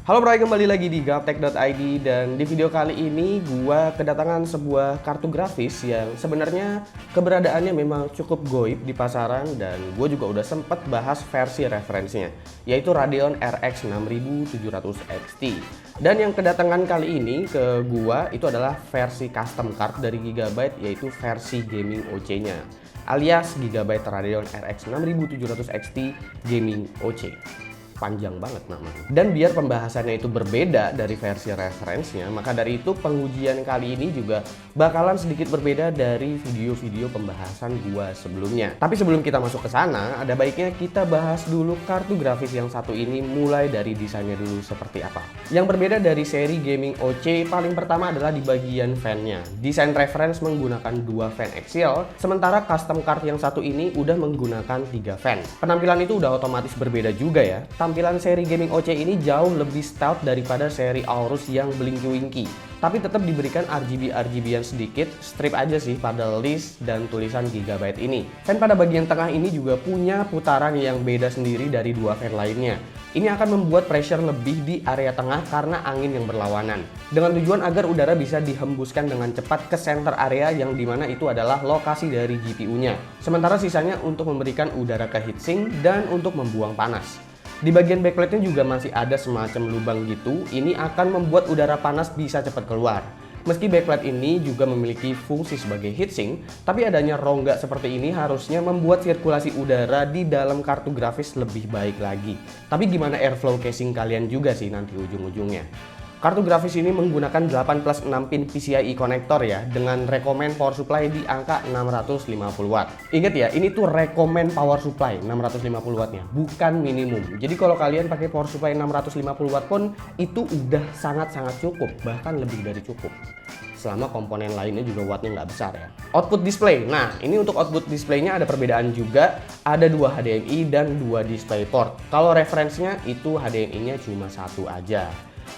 Halo Bray, kembali lagi di gaptek.id dan di video kali ini gua kedatangan sebuah kartu grafis yang sebenarnya keberadaannya memang cukup goib di pasaran dan gue juga udah sempet bahas versi referensinya, yaitu Radeon RX 6700 XT. Dan yang kedatangan kali ini ke gua itu adalah versi custom card dari Gigabyte, yaitu versi gaming OC-nya, alias Gigabyte Radeon RX 6700 XT Gaming OC. Panjang banget namanya. Dan biar pembahasannya itu berbeda dari versi referensinya, maka dari itu pengujian kali ini juga bakalan sedikit berbeda dari video-video pembahasan gua sebelumnya. Tapi sebelum kita masuk ke sana, ada baiknya kita bahas dulu kartu grafis yang satu ini, mulai dari desainnya dulu seperti apa. Yang berbeda dari seri gaming OC paling pertama adalah di bagian fan-nya. Desain reference menggunakan 2 fan axial, sementara custom card yang satu ini udah menggunakan 3 fan. Penampilan itu udah otomatis berbeda juga ya. Tampilan seri gaming OC ini jauh lebih stout daripada seri Aorus yang blinky-winky. Tapi tetap diberikan RGB-RGB-an sedikit, strip aja sih pada list dan tulisan Gigabyte ini. Fan pada bagian tengah ini juga punya putaran yang beda sendiri dari 2 fan lainnya. Ini akan membuat pressure lebih di area tengah karena angin yang berlawanan. Dengan tujuan agar udara bisa dihembuskan dengan cepat ke center area yang dimana itu adalah lokasi dari GPU-nya. Sementara sisanya untuk memberikan udara ke heatsink dan untuk membuang panas. Di bagian backplate-nya juga masih ada semacam lubang gitu, ini akan membuat udara panas bisa cepat keluar. Meski backplate ini juga memiliki fungsi sebagai heatsink, tapi adanya rongga seperti ini harusnya membuat sirkulasi udara di dalam kartu grafis lebih baik lagi. Tapi gimana airflow casing kalian juga sih nanti ujung-ujungnya. Kartu grafis ini menggunakan 8+6 pin PCIe konektor ya, dengan rekomen power supply di angka 650 watt. Ingat ya, ini tuh rekomen power supply 650 wattnya, bukan minimum. Jadi kalau kalian pakai power supply 650 watt pun itu udah sangat-sangat cukup, bahkan lebih dari cukup. Selama komponen lainnya juga wattnya nggak besar ya. Output display, nah ini untuk output displaynya ada perbedaan juga, ada 2 HDMI dan 2 DisplayPort. Kalau referensinya itu HDMI-nya cuma satu aja.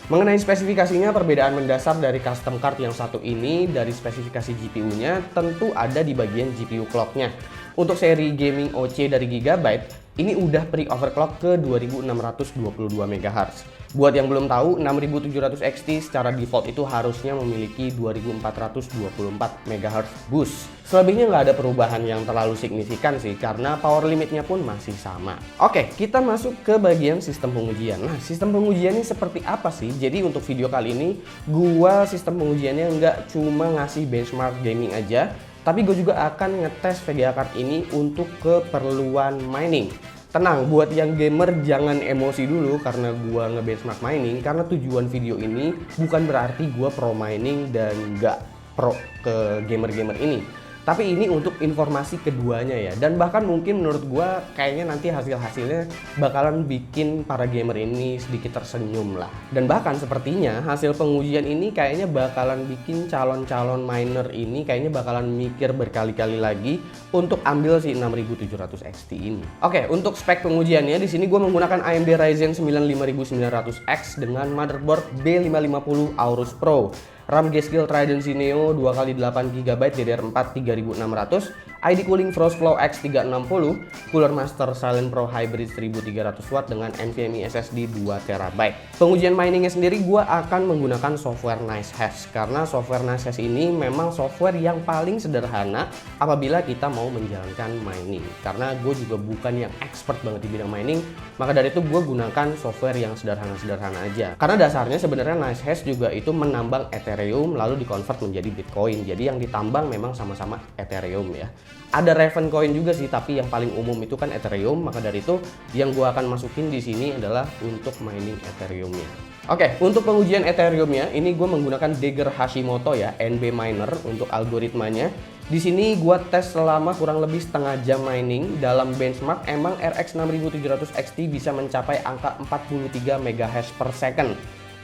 Mengenai spesifikasinya, perbedaan mendasar dari custom card yang satu ini dari spesifikasi GPU-nya tentu ada di bagian GPU clock-nya. Untuk seri gaming OC dari Gigabyte, ini udah pre-overclock ke 2622 MHz. Buat yang belum tahu, 6700 XT secara default itu harusnya memiliki 2424 MHz boost. Selebihnya nggak ada perubahan yang terlalu signifikan sih, karena power limitnya pun masih sama. Oke, kita masuk ke bagian sistem pengujian. Nah, sistem pengujiannya seperti apa sih? Jadi untuk video kali ini, gua sistem pengujiannya nggak cuma ngasih benchmark gaming aja, tapi gue juga akan ngetes VGA card ini untuk keperluan mining. Tenang, buat yang gamer jangan emosi dulu karena gua nge-benchmark mining, karena tujuan video ini bukan berarti gua pro mining dan nggak pro ke gamer-gamer ini. Tapi ini untuk informasi keduanya ya, dan bahkan mungkin menurut gua kayaknya nanti hasil-hasilnya bakalan bikin para gamer ini sedikit tersenyum lah. Dan bahkan sepertinya hasil pengujian ini kayaknya bakalan bikin calon-calon miner ini kayaknya bakalan mikir berkali-kali lagi untuk ambil si 6700 XT ini. Oke, untuk spek pengujiannya di sini gua menggunakan AMD Ryzen 9 5900X dengan motherboard B550 Aorus Pro. RAM G-Skill Trident Zinio 2x8GB DDR4 3600, ID Cooling Frostflow X360, Cooler Master Silent Pro Hybrid 1300W dengan NVMe SSD 2TB. Pengujian miningnya sendiri gue akan menggunakan software NiceHash, karena software NiceHash ini memang software yang paling sederhana apabila kita mau menjalankan mining. Karena gue juga bukan yang expert banget di bidang mining, maka dari itu gue gunakan software yang sederhana-sederhana aja. Karena dasarnya sebenarnya NiceHash juga itu menambang Ethereum lalu dikonvert menjadi Bitcoin. Jadi yang ditambang memang sama-sama Ethereum ya. Ada Ravencoin juga sih, tapi yang paling umum itu kan Ethereum. Maka dari itu yang gua akan masukin di sini adalah untuk mining Ethereum-nya. Oke, untuk pengujian Ethereum-nya ini gue menggunakan Dagger Hashimoto ya, NB Miner untuk algoritmanya. Di sini gua tes selama kurang lebih setengah jam mining. Dalam benchmark emang RX 6700 XT bisa mencapai angka 43 MHz per second.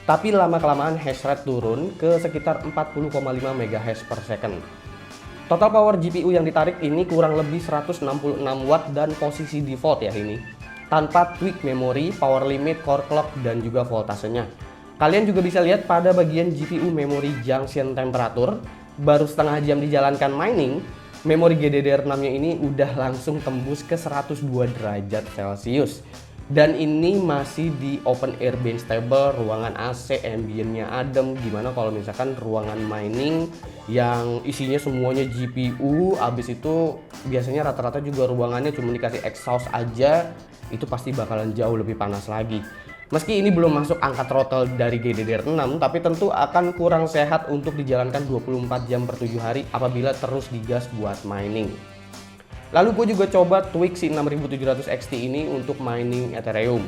Tapi lama-kelamaan hash rate turun ke sekitar 40,5 MHz per second. Total power GPU yang ditarik ini kurang lebih 166 watt dan posisi default ya ini. Tanpa tweak memori, power limit, core clock, dan juga voltasenya. Kalian juga bisa lihat pada bagian GPU memory junction temperature, baru setengah jam dijalankan mining, memori GDDR6-nya ini udah langsung tembus ke 102 derajat Celcius. Dan ini masih di open air bench table, ruangan AC, ambience-nya adem. Gimana kalau misalkan ruangan mining yang isinya semuanya GPU, abis itu biasanya rata-rata juga ruangannya cuma dikasih exhaust aja, itu pasti bakalan jauh lebih panas lagi. Meski ini belum masuk angka throttle dari GDDR6, tapi tentu akan kurang sehat untuk dijalankan 24 jam per 7 hari apabila terus digas buat mining. Lalu gue juga coba tweak si 6700 XT ini untuk mining Ethereum,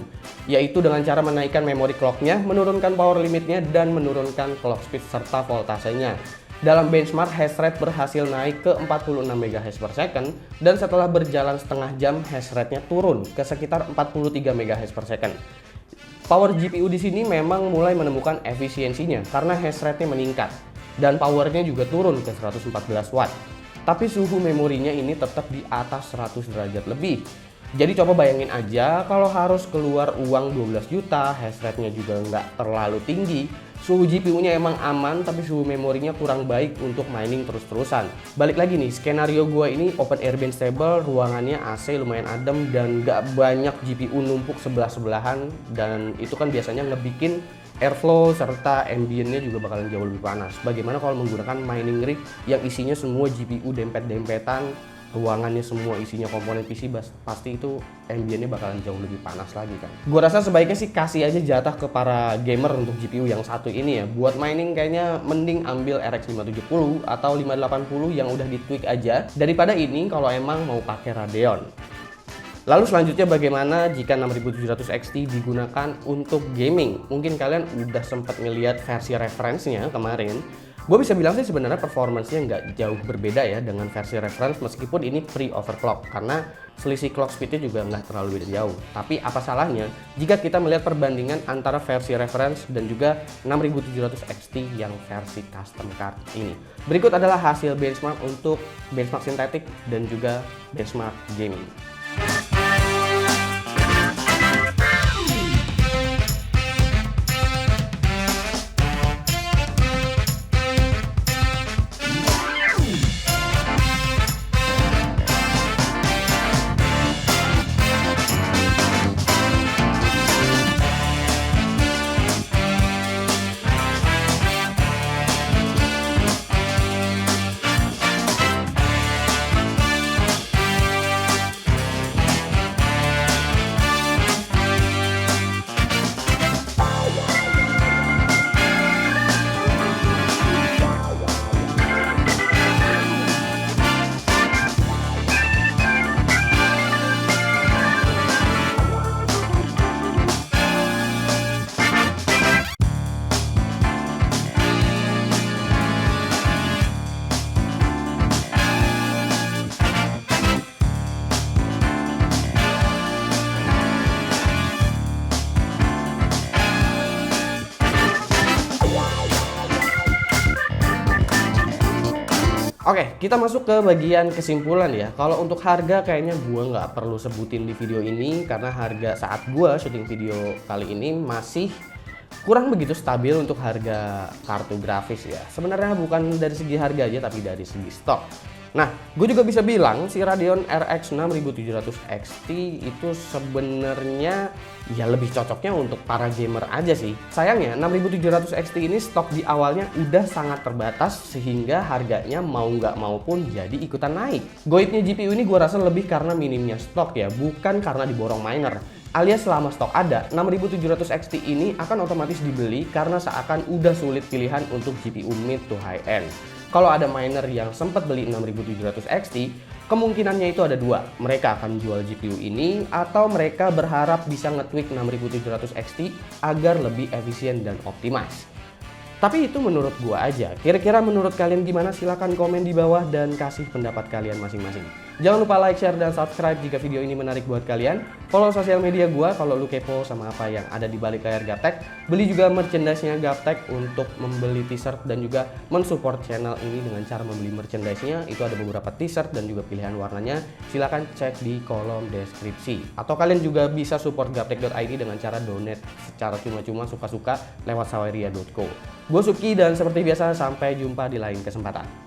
yaitu dengan cara menaikkan memori clocknya, menurunkan power limitnya, dan menurunkan clock speed serta voltasenya. Dalam benchmark, hash rate berhasil naik ke 46 MHz per second, dan setelah berjalan setengah jam, hash rate-nya turun ke sekitar 43 MHz per second. Power GPU di sini memang mulai menemukan efisiensinya karena hash rate-nya meningkat, dan powernya juga turun ke 114 watt. Tapi suhu memorinya ini tetap di atas 100 derajat lebih. Jadi coba bayangin aja kalau harus keluar uang 12 juta, hash rate-nya juga nggak terlalu tinggi, suhu GPU-nya emang aman tapi suhu memorinya kurang baik untuk mining terus-terusan. Balik lagi nih, skenario gua ini open air bench table, ruangannya AC lumayan adem dan nggak banyak GPU numpuk sebelah-sebelahan, dan itu kan biasanya ngebikin airflow serta ambience-nya juga bakalan jauh lebih panas. Bagaimana kalau menggunakan mining rig yang isinya semua GPU dempet-dempetan, ruangannya semua isinya komponen PC, pasti itu ambience-nya bakalan jauh lebih panas lagi kan. Gua rasa sebaiknya sih kasih aja jatah ke para gamer untuk GPU yang satu ini ya. Buat mining kayaknya mending ambil RX 570 atau 580 yang udah ditweak aja, daripada ini kalau emang mau pakai Radeon. Lalu selanjutnya bagaimana jika 6700 XT digunakan untuk gaming? Mungkin kalian udah sempat ngeliat versi reference-nya kemarin. Gue bisa bilang sih sebenarnya performance-nya nggak jauh berbeda ya dengan versi reference, meskipun ini pre-overclock karena selisih clock speed-nya juga nggak terlalu beda jauh. Tapi apa salahnya jika kita melihat perbandingan antara versi reference dan juga 6700 XT yang versi custom card ini. Berikut adalah hasil benchmark untuk benchmark sintetik dan juga benchmark gaming. Oke, kita masuk ke bagian kesimpulan ya. Kalau untuk harga kayaknya gua nggak perlu sebutin di video ini karena harga saat gua syuting video kali ini masih kurang begitu stabil untuk harga kartu grafis ya. Sebenarnya bukan dari segi harga aja tapi dari segi stok. Nah, gue juga bisa bilang si Radeon RX 6700 XT itu sebenarnya ya lebih cocoknya untuk para gamer aja sih. Sayangnya 6700 XT ini stok di awalnya udah sangat terbatas sehingga harganya mau nggak mau pun jadi ikutan naik. Goibnya GPU ini gue rasa lebih karena minimnya stok ya, bukan karena diborong miner. Alias selama stok ada, 6700 XT ini akan otomatis dibeli karena seakan udah sulit pilihan untuk GPU mid to high end. Kalau ada miner yang sempat beli 6700 XT, kemungkinannya itu ada dua. Mereka akan jual GPU ini atau mereka berharap bisa nge-tweak 6700 XT agar lebih efisien dan optimize. Tapi itu menurut gua aja. Kira-kira menurut kalian gimana? Silahkan komen di bawah dan kasih pendapat kalian masing-masing. Jangan lupa like, share, dan subscribe jika video ini menarik buat kalian. Follow sosial media gua kalau lu kepo sama apa yang ada di balik layar Gaptek. Beli juga merchandise-nya Gaptek untuk membeli t-shirt dan juga mensupport channel ini dengan cara membeli merchandise-nya. Itu ada beberapa t-shirt dan juga pilihan warnanya. Silahkan cek di kolom deskripsi. Atau kalian juga bisa support gaptek.id dengan cara donate secara cuma-cuma suka-suka lewat saweria.co. Gue Suki dan seperti biasa sampai jumpa di lain kesempatan.